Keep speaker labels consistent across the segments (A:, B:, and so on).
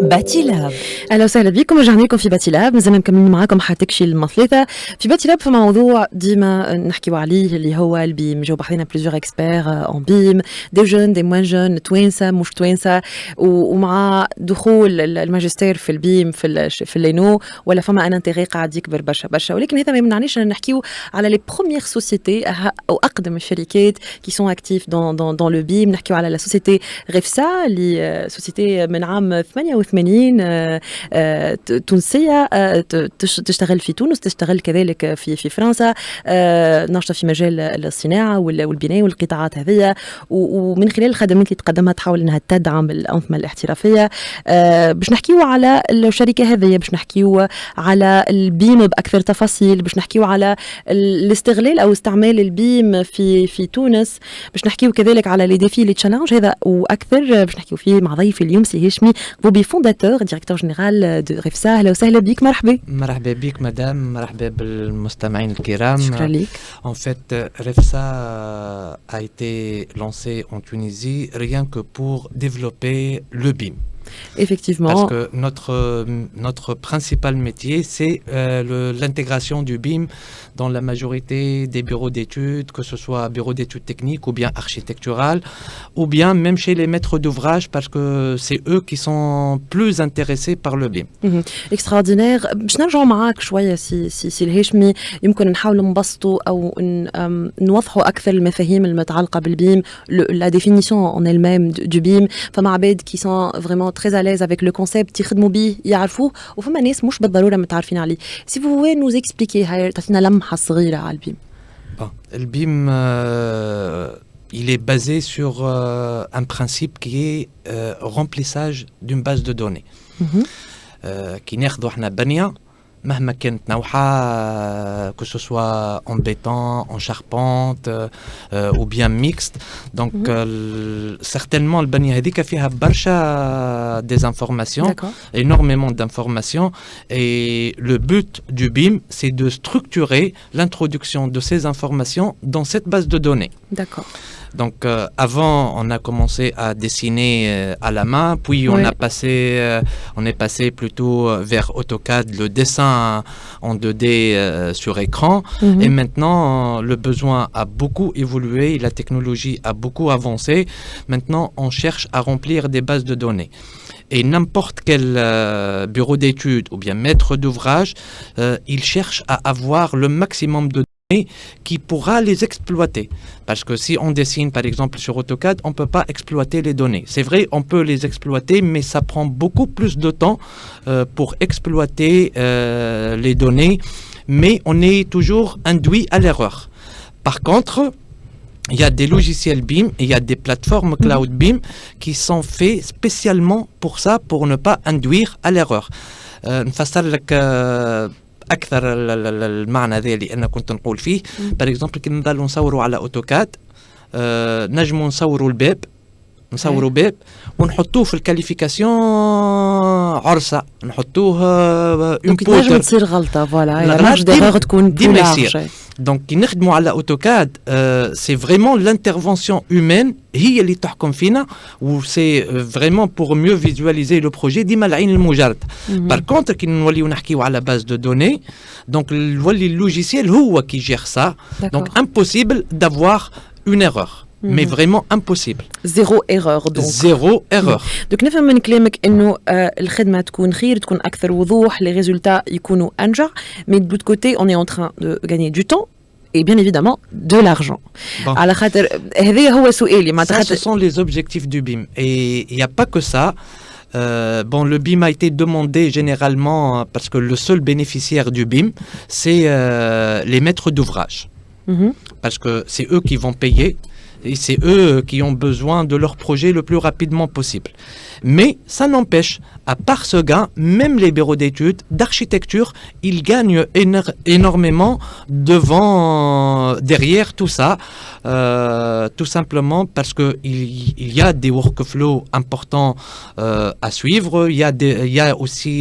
A: باتيلاب.
B: اهلا وسهلا بكم، رجعنا لكم في باتيلاب. مازال مكملين معاكم حتى تكشي المثلثه في باتيلاب. في موضوع ديما نحكيو عليه اللي هو البيم. جاوب علينا بليزيور اكسبير اون بيم، دي جون دي موان جون، توانسه مش توانسه، ومع دخول الماجستير في البيم في اللينو ولا فما ان انتيغي قاعد يكبر برشا برشا. ولكن هذا ما يمنعنيش نحكيو على لي بروميير سوسيتي او اقدم الشركات كي سون اكتيف دون لو بيم. نحكيو على لا سوسيتي غيفسا اللي سوسيتي من عام 88 تونسية، تشتغل في تونس، تشتغل كذلك في فرنسا، ناشطة في مجال الصناعة والبناء والقطاعات هذه، ومن خلال الخدمات اللي تقدمها تحاول انها تدعم الأنظمة الاحترافية. باش نحكيو على الشركة هذه، باش نحكيو على البيم بأكثر تفاصيل، باش نحكيو على الاستغلال أو استعمال البيم في تونس، باش نحكيو كذلك على لي ديفي لي تشالنج هذا وأكثر. باش نحكيو فيه مع ضيفي اليوم سي هشمي بوبي، فونداتور ديريكتور جينيرال دو غيفسا. اهلا وسهلا بك. مرحبا.
C: مرحبا بك مدام، مرحبا بالمستمعين الكرام.
B: شكرا لك.
C: En fait, REFSA a été lancé en Tunisie rien que pour développer le BIM.
B: Effectivement.
C: Parce que notre principal métier, c'est l'intégration du BIM dans la majorité des bureaux d'études, que ce soit bureaux d'études techniques ou bien architecturales, ou bien même chez les maîtres d'ouvrage, parce que c'est eux qui sont plus intéressés par le BIM.
B: Extraordinaire. باش نرجعوا معاك شوية سي الهاشمي، يمكن نحاول نبسطوا أو نوضحوا أكثر المفاهيم المتعلقة بالبيم، la définition en elle-même du BIM. فما عباد qui sont vraiment très à l'aise avec le concept يخدموا بيه يعرفوه، وفما ناس مش بالضرورة متعرفين عليه. Si vous pouvez nous expliquer هاي تعطينا لمحة صغيرة على البيم.
C: Le BIM, il est basé sur un principe qui est remplissage d'une base de données. كي ناخذوا احنا بنية مهما كانت نوعها، que ce soit en béton, en charpente ou bien mixte. Donc certainement البنية هذيك فيها برشا des informations, énormément d'informations, et le but du BIM c'est de structurer l'introduction de ces informations dans cette base de données.
B: D'accord.
C: Donc avant on a commencé à dessiner à la main, puis on est passé plutôt vers AutoCAD, le dessin en 2D sur écran, et maintenant le besoin a beaucoup évolué, la technologie a beaucoup avancé. Maintenant on cherche à remplir des bases de données. Et n'importe quel bureau d'études ou bien maître d'ouvrage, il cherche à avoir le maximum de qui pourra les exploiter. Parce que si on dessine par exemple sur AutoCAD, on ne peut pas exploiter les données. C'est vrai, on peut les exploiter, mais ça prend beaucoup plus de temps pour exploiter les données, mais on est toujours induit à l'erreur. Par contre, il y a des logiciels BIM et il y a des plateformes cloud BIM qui sont faits spécialement pour ça, pour ne pas induire à l'erreur. نفسر لك اكثر المعنى ذا اللي انا كنت نقول فيه. بار اكزومبل كي نضلوا نصوروا على اوتوكاد، نجموا نصوروا الباب، نصوروا باب ونحطوه في الكاليفيكاسيون عرسه، نحطوه اون بوتر،
B: نجم تصير غلطه. فوالا لا مارج ديغور تكون
C: ديما يصير. دونك كي نخدموا على اوتوكاد سي فريمون لانترفونسيون هيومين هي اللي تحكم فينا، و سي فريمون بور ميو فيزواليزي لو بروجي ديما العين المجرد. بار كونتر كي نوليو نحكيو على باز دو دوني، دونك نولي اللوجيسيال هو كي جير سا، دونك امبوسيبل دافوار اون ايرور. mais vraiment impossible.
B: Zéro erreur donc.
C: Zéro erreur.
B: Donc نفهم من كلامك إنه الخدمة تكون خير، تكون أكثر وضوح، les résultats يكونوا أنجع، mais de l'autre côté on est en train de gagner du temps et bien évidemment de l'argent. على خاطر هذا هو سؤالي معناتها.
C: Ça, ce sont les objectifs du BIM, et il n'y a pas que ça. Bon, le BIM a été demandé généralement parce que le seul bénéficiaire du BIM, c'est les maîtres d'ouvrage. Parce que c'est eux qui vont payer. Et c'est eux qui ont besoin de leur projet le plus rapidement possible. Mais ça n'empêche, à part ce gain, même les bureaux d'études d'architecture, ils gagnent énormément derrière tout ça, tout simplement parce qu'il y a des workflows importants à suivre. Il y a aussi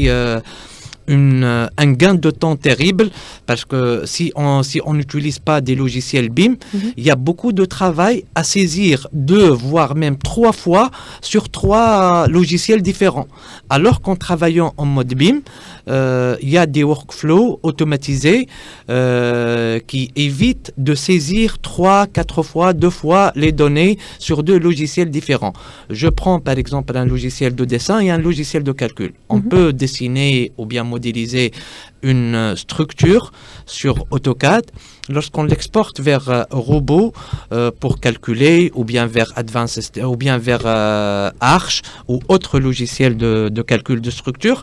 C: un gain de temps terrible parce que si on n'utilise pas des logiciels BIM, il y a beaucoup de travail à saisir 2 voire même 3 fois sur 3 logiciels différents. Alors qu'en travaillant en mode BIM, il y a des workflows automatisés qui évitent de saisir 3, 4 fois, 2 fois les données sur 2 logiciels différents. Je prends par exemple un logiciel de dessin et un logiciel de calcul. On peut dessiner ou bien modéliser une structure sur AutoCAD. Lorsqu'on l'exporte vers Robot pour calculer, ou bien vers Advanced, ou bien vers Arch ou autre logiciel de calcul de structure,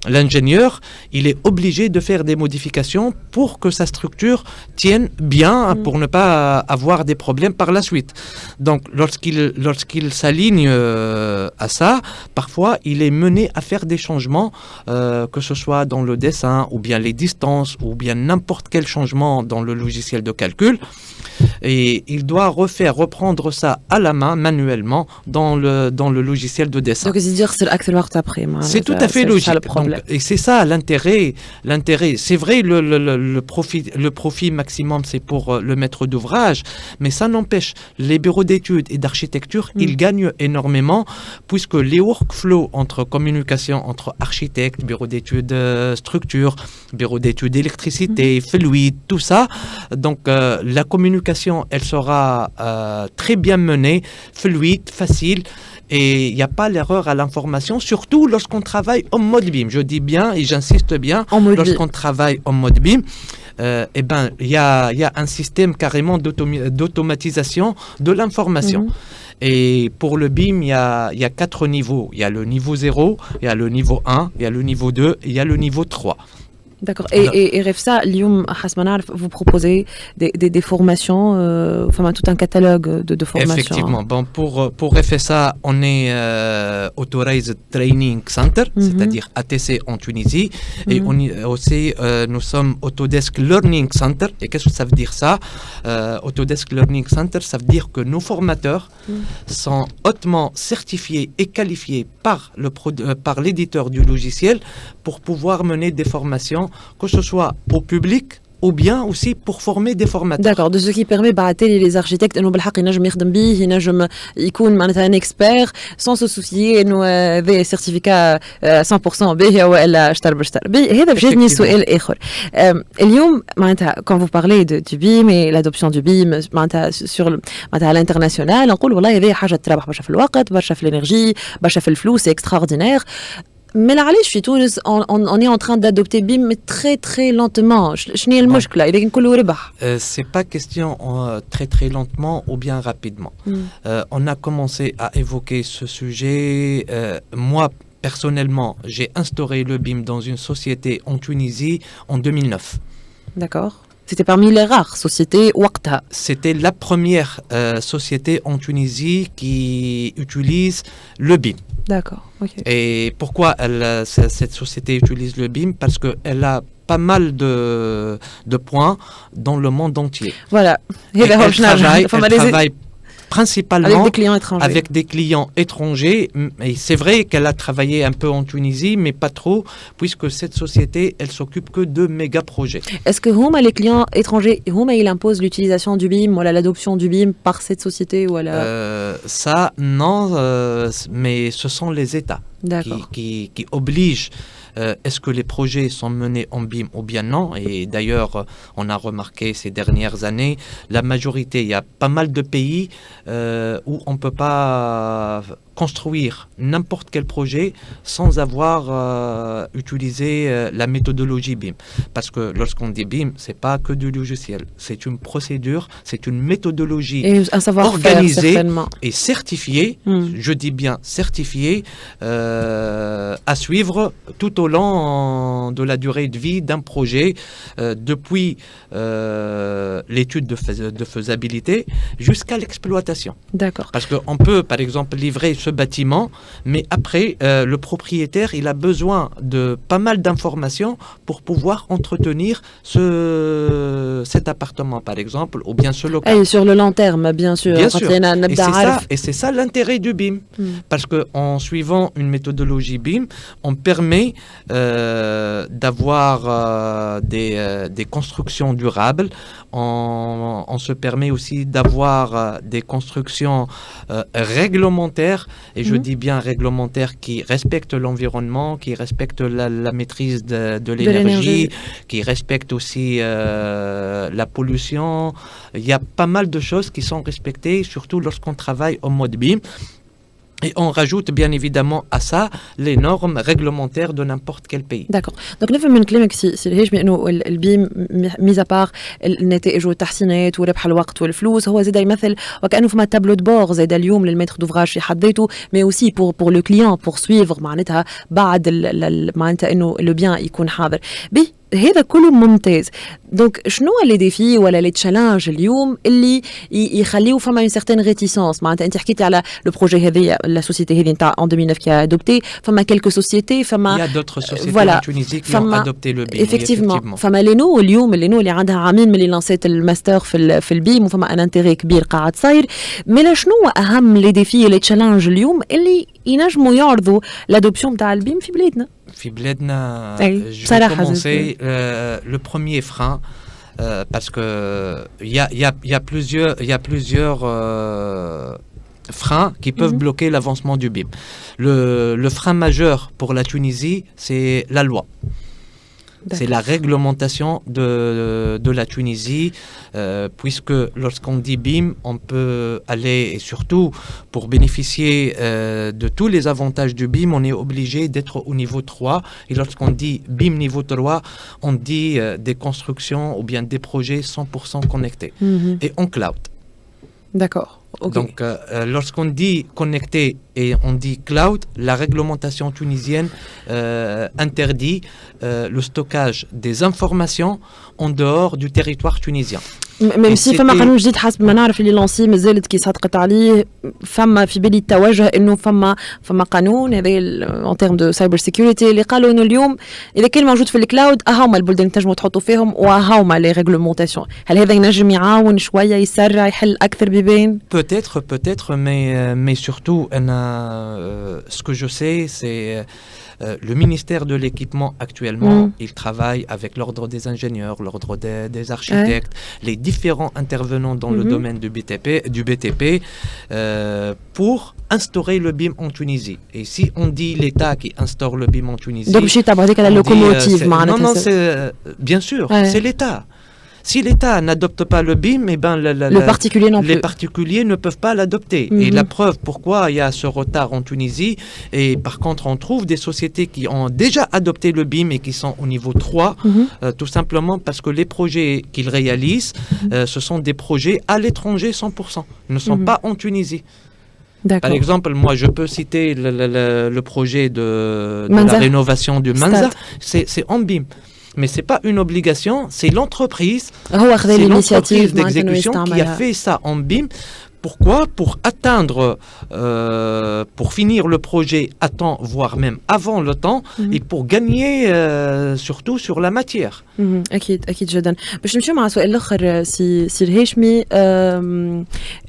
C: l'ingénieur, il est obligé de faire des modifications pour que sa structure tienne bien, pour ne pas avoir des problèmes par la suite. Donc, lorsqu'il s'aligne à ça, parfois, il est mené à faire des changements, que ce soit dans le dessin, ou bien les distances, ou bien n'importe quel changement dans le logiciel de calcul. Et il doit reprendre ça à la main, manuellement, dans le logiciel de dessin.
B: Donc, c'est-à-dire que c'est l'accélérate après.
C: C'est tout à fait logique. Donc, et c'est ça l'intérêt. C'est vrai, le profit maximum, c'est pour le maître d'ouvrage, mais ça n'empêche, les bureaux d'études et d'architecture, ils gagnent énormément, puisque les workflows entre communication, entre architectes, bureaux d'études structure, bureaux d'études électricité, fluide, tout ça, donc la communication, elle sera très bien menée, fluide, facile. Et il n'y a pas l'erreur à l'information, surtout lorsqu'on travaille en mode BIM. Je dis bien et j'insiste bien, lorsqu'on travaille en mode BIM, il y a un système carrément d'automatisation de l'information. Et pour le BIM, il y a 4 niveaux. Il y a le niveau 0, il y a le niveau 1, il y a le niveau 2 et il y a le niveau 3.
B: D'accord. Et Refsa, vous proposez des formations, enfin tout un catalogue de formations.
C: Effectivement. Bon, pour FSA, on est Authorized Training Center, c'est-à-dire ATC en Tunisie. Et on aussi, nous sommes Autodesk Learning Center. Et qu'est-ce que ça veut dire ça? Autodesk Learning Center, ça veut dire que nos formateurs sont hautement certifiés et qualifiés par l'éditeur du logiciel pour pouvoir mener des formations, que ce soit au public ou bien aussi pour former des formateurs.
B: D'accord, de ce qui permet les architectes انه بالحق ينجم يخدم به ينجم يكون معناتها un expert sans se soucier انه هذا certificat 100% به ولا اشتر بشتر. هذا بجدني سؤال اخر. اليوم معناتها quand vous parlez du BIM et l'adoption du BIM معناتها sur معناتها à l'international نقول والله هذه حاجه تربح برشا في الوقت برشا في الانرجي برشا في الفلوس c'est extraordinaire. Mais là, chez Tunis, on est en train d'adopter BIM mais très très lentement.
C: C'est pas question très très lentement ou bien rapidement. On a commencé à évoquer ce sujet. Moi, personnellement, j'ai instauré le BIM dans une société en Tunisie en 2009.
B: D'accord. C'était parmi les rares sociétés Waqta.
C: C'était la première société en Tunisie qui utilise le BIM.
B: D'accord. Okay.
C: Et pourquoi cette société utilise le BIM? Parce qu'elle a pas mal de points dans le monde entier.
B: Voilà.
C: Elle travaille principalement
B: avec
C: des clients étrangers. Et c'est vrai qu'elle a travaillé un peu en Tunisie, mais pas trop, puisque cette société, elle s'occupe que de méga projets.
B: Est-ce que les clients étrangers, ils imposent l'utilisation du BIM ou l'adoption du BIM par cette société ou
C: ça, non, mais ce sont les États qui obligent. Est-ce que les projets sont menés en BIM ou bien non? Et d'ailleurs, on a remarqué ces dernières années, la majorité, il y a pas mal de pays où on ne peut pas construire n'importe quel projet sans avoir utilisé la méthodologie BIM. Parce que lorsqu'on dit BIM, c'est pas que du logiciel, c'est une procédure, c'est une méthodologie organisée et certifiée, je dis bien certifiée, à suivre tout au long de la durée de vie d'un projet, depuis l'étude de faisabilité jusqu'à l'exploitation.
B: D'accord.
C: Parce qu'on peut, par exemple, livrer ce bâtiment, mais après, le propriétaire, il a besoin de pas mal d'informations pour pouvoir entretenir cet appartement, par exemple, ou bien ce local.
B: Et sur le long terme, bien sûr.
C: Bien sûr. Et c'est ça l'intérêt du BIM. Parce qu'en suivant une méthodologie BIM, on permet d'avoir des constructions durables. On se permet aussi d'avoir des constructions réglementaires, et je dis bien réglementaires, qui respectent l'environnement, qui respectent la maîtrise de l'énergie, qui respectent aussi la pollution. Il y a pas mal de choses qui sont respectées, surtout lorsqu'on travaille au mode BIM. Et on rajoute bien évidemment à ça les normes réglementaires de n'importe quel pays.
B: D'accord. Donc نفهم من كلامك سي الهاشمي انه البيم ميزا بار النتائج والتحسينات وربح الوقت والفلوس هو زاد يمثل وكانه فما تابلو دو بور زاد اليوم للميتر دوفراج في حد ذاته مي اوسي بور لو كليون بور سويفر معناتها بعد معناتها انه لو بيان يكون حاضر بي هذا كله ممتاز. دونك شنو لي ديفي ولا لي تشالنج اليوم اللي يخليو فما اون سيغتين ريتيسونس معناتها انت حكيتي على لو بروجي هذه لا سوسيتي هذه نتاع en 2009 qui a adopté فما كيلكو سوسيتي فما
C: il y a d'autres sociétés en Tunisie qui ont adopté le BIM
B: effectivement فما لينو اليوم لينو اللي عندها عامين من اللي لانسيت الماستر في البيم وفما ان انتيري كبير قاعد صاير مي شنو اهم لي ديفي لي تشالنج اليوم اللي ينجموا يعرضوا لادوبسيون تاع البيم في بلادنا
C: في بلادنا je vais commencer le premier frein parce que il y a plusieurs freins qui peuvent bloquer l'avancement du BIM. Le frein majeur pour la Tunisie, c'est la loi. C'est la réglementation de la Tunisie, puisque lorsqu'on dit BIM, on peut aller, et surtout pour bénéficier de tous les avantages du BIM, on est obligé d'être au niveau 3. Et lorsqu'on dit BIM niveau 3, on dit des constructions ou bien des projets 100% connectés et en cloud.
B: D'accord. Okay.
C: Donc, lorsqu'on dit connecté et on dit cloud, la réglementation tunisienne interdit le stockage des informations en dehors du territoire tunisien.
B: ميم سي فما قانون جديد حسب ما نعرف اللي لونسي مازالت كي صدقت عليه فما في بالي التوجه انه فما قانون هذا اون تيرم دو سايبر سيكيورتي اللي قالوا انه اليوم اذا كان موجود في الكلاود هاهما البلدان تنجموا تحطوا فيهم وهاهما لي ريغلومونتاسيون هل هذا ينجم يعاون شويه يسرع يحل اكثر بيبان
C: peut-être mais surtout ce que je sais c'est le ministère de l'équipement actuellement, il travaille avec l'ordre des ingénieurs, l'ordre des architectes, les différents intervenants dans le domaine du BTP pour instaurer le BIM en Tunisie. Et si on dit l'État qui instaure le BIM en Tunisie...
B: Donc, je t'ai la locomotive.
C: Non, bien sûr, c'est l'État. Si l'État n'adopte pas le BIM, eh ben les particuliers ne peuvent pas l'adopter. Et la preuve pourquoi il y a ce retard en Tunisie, et par contre on trouve des sociétés qui ont déjà adopté le BIM et qui sont au niveau 3, tout simplement parce que les projets qu'ils réalisent, ce sont des projets à l'étranger 100%, ne sont pas en Tunisie. Par exemple, moi je peux citer le projet de la rénovation du Manza, c'est en BIM. Mais ce n'est pas une obligation, c'est l'entreprise d'exécution qui a fait ça en BIM. Pourquoi ? Pour atteindre, pour finir le projet à temps, voire même avant le temps, et pour gagner surtout sur la matière.
B: أكيد جدا. باش نمشيو مع سؤال الآخر سي الهاشمي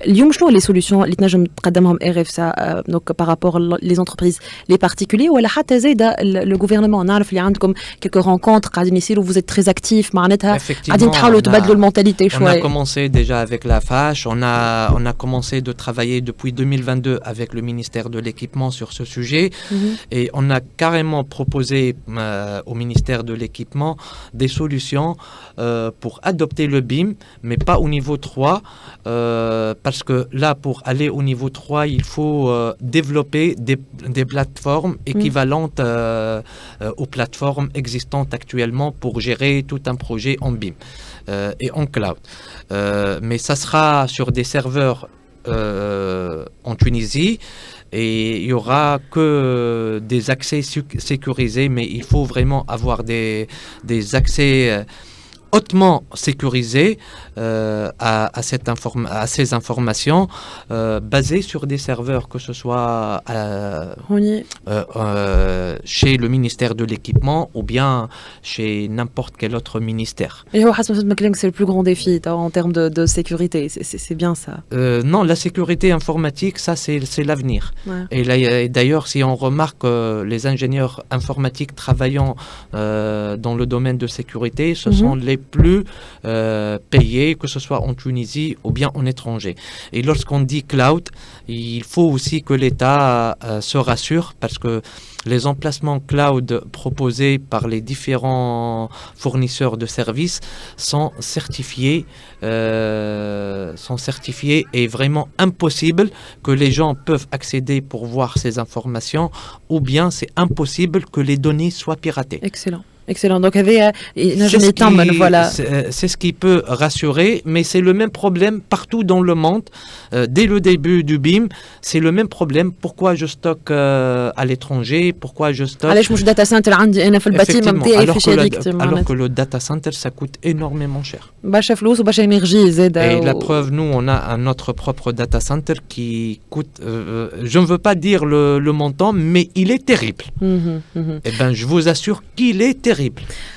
B: اليوم شنو لي سوليوشن اللي تنجم تقدمهم RFSA دونك بارابور لي زونتربريز لي بارتيكولي ولا حتى زاده لو غوفرنمون نعرف اللي عندكم كيلكو رونكونتر قاعدين يصيروا vous êtes très actifs معناتها قاعدين تحاولوا تبدلوا المونتاليتي شويه.
C: On a commencé déjà avec la FACH, on a commencé de travailler depuis 2022 avec le ministère de l'équipement sur ce sujet et on a carrément proposé au ministère de l'équipement des solutions pour adopter le BIM, mais pas au niveau 3, parce que là, pour aller au niveau 3, il faut développer des plateformes équivalentes aux plateformes existantes actuellement pour gérer tout un projet en BIM et en cloud. Mais ça sera sur des serveurs en Tunisie et il n'y aura que des accès sécurisés, mais il faut vraiment avoir des accès hautement sécurisé à ces informations basées sur des serveurs, que ce soit chez le ministère de l'équipement ou bien chez n'importe quel autre ministère.
B: Et c'est le plus grand défi en termes de sécurité, c'est bien ça.
C: Non, la sécurité informatique, ça c'est l'avenir.
B: Ouais.
C: Et d'ailleurs, si on remarque les ingénieurs informatiques travaillant dans le domaine de sécurité, ce sont les plus payés, que ce soit en Tunisie ou bien en étranger. Et lorsqu'on dit cloud, il faut aussi que l'État se rassure, parce que les emplacements cloud proposés par les différents fournisseurs de services sont certifiés et vraiment impossible que les gens peuvent accéder pour voir ces informations, ou bien c'est impossible que les données soient piratées.
B: Excellent. Excellent. Donc,
C: c'est ce qui peut rassurer, mais c'est le même problème partout dans le monde. Dès le début du BIM, c'est le même problème. Pourquoi je stocke à l'étranger? Pourquoi je stocke... Alors que le data center, ça coûte énormément cher.
B: Et
C: la preuve, nous, on a notre propre data center qui coûte... je ne veux pas dire le montant, mais il est terrible. Eh bien, je vous assure qu'il est terrible.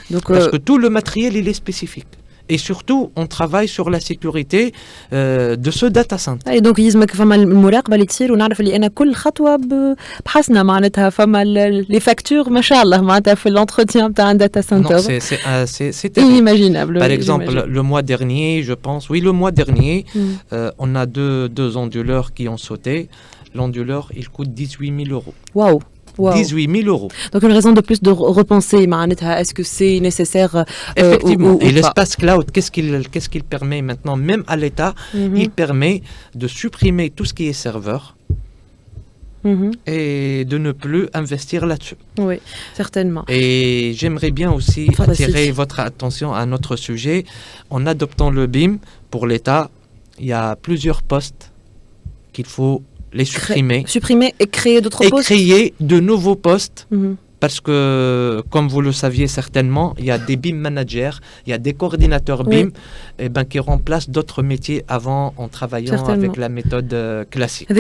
C: Donc, parce que tout le matériel, il est spécifique. Et surtout, on travaille sur la sécurité de ce data center.
B: Et donc, يلزمك فما المراقبة اللي تصير ونعرف اللي أنا كل خطوة بحسنا معناتها فما les factures ما شاء الله معناتها في l'entretien بتاع un data center.
C: C'est
B: inimaginable.
C: Par exemple, le mois dernier, je pense, on a deux onduleurs qui ont sauté. L'onduleur, il coûte 18 000 euros.
B: Waouh!
C: Wow. 18 000 euros.
B: Donc une raison de plus de repenser, est-ce que c'est nécessaire
C: Effectivement.
B: ou
C: et l'espace cloud, qu'est-ce qu'il permet maintenant, même à l'État, il permet de supprimer tout ce qui est serveur et de ne plus investir là-dessus.
B: Oui, certainement.
C: Et j'aimerais bien aussi attirer votre attention à notre sujet. En adoptant le BIM pour l'État, il y a plusieurs postes qu'il faut les
B: supprimer et créer d'autres postes.
C: Et créer de nouveaux postes. Parce que, comme vous le saviez certainement, il y a des BIM managers, il y a des coordinateurs BIM qui remplacent d'autres métiers avant en travaillant avec la méthode classique.
B: Donc,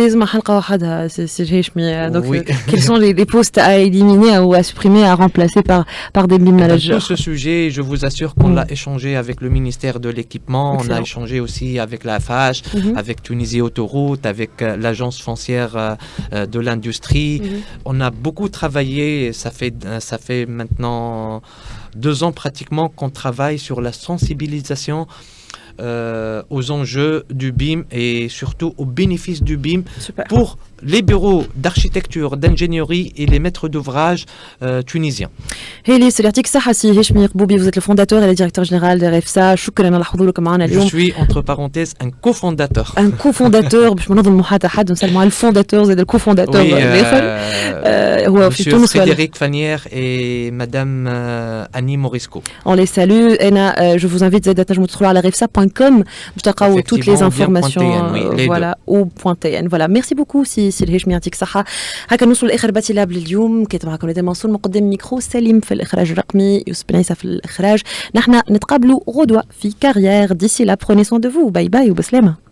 B: quels sont les postes à éliminer ou à supprimer, à remplacer par des BIM managers?
C: Sur ce sujet, je vous assure qu'on l'a échangé avec le ministère de l'équipement, on a échangé aussi avec la FH, avec Tunisie Autoroute, avec l'agence foncière de l'industrie. On a beaucoup travaillé. Ça fait maintenant 2 ans pratiquement qu'on travaille sur la sensibilisation aux enjeux du BIM et surtout aux bénéfices du BIM.
B: Super.
C: Pour les bureaux d'architecture, d'ingénierie et les maîtres d'ouvrage tunisiens.
B: Vous êtes le fondateur et le directeur général de RFSA.
C: Je suis, entre parenthèses, un cofondateur.
B: Un cofondateur, le fondateur, vous êtes le cofondateur.
C: Monsieur Frédéric Fanière et Madame Annie Morisco.
B: On les salue. Je vous invite à la RFSA.com. Toutes les informations. Voilà, au .tn. Voilà, merci beaucoup. سي الهشمي يعطيك الصحة. هكا نوصل لآخر باتي لاب لليوم. كنت معكم ندى منصور مقدم ميكرو، سليم في الإخراج الرقمي، يوسف بن عيسى في الإخراج. نحن نتقابلوا غدوة في كارير. ديسي لا بروني سون دو فو. باي باي وبسلامة.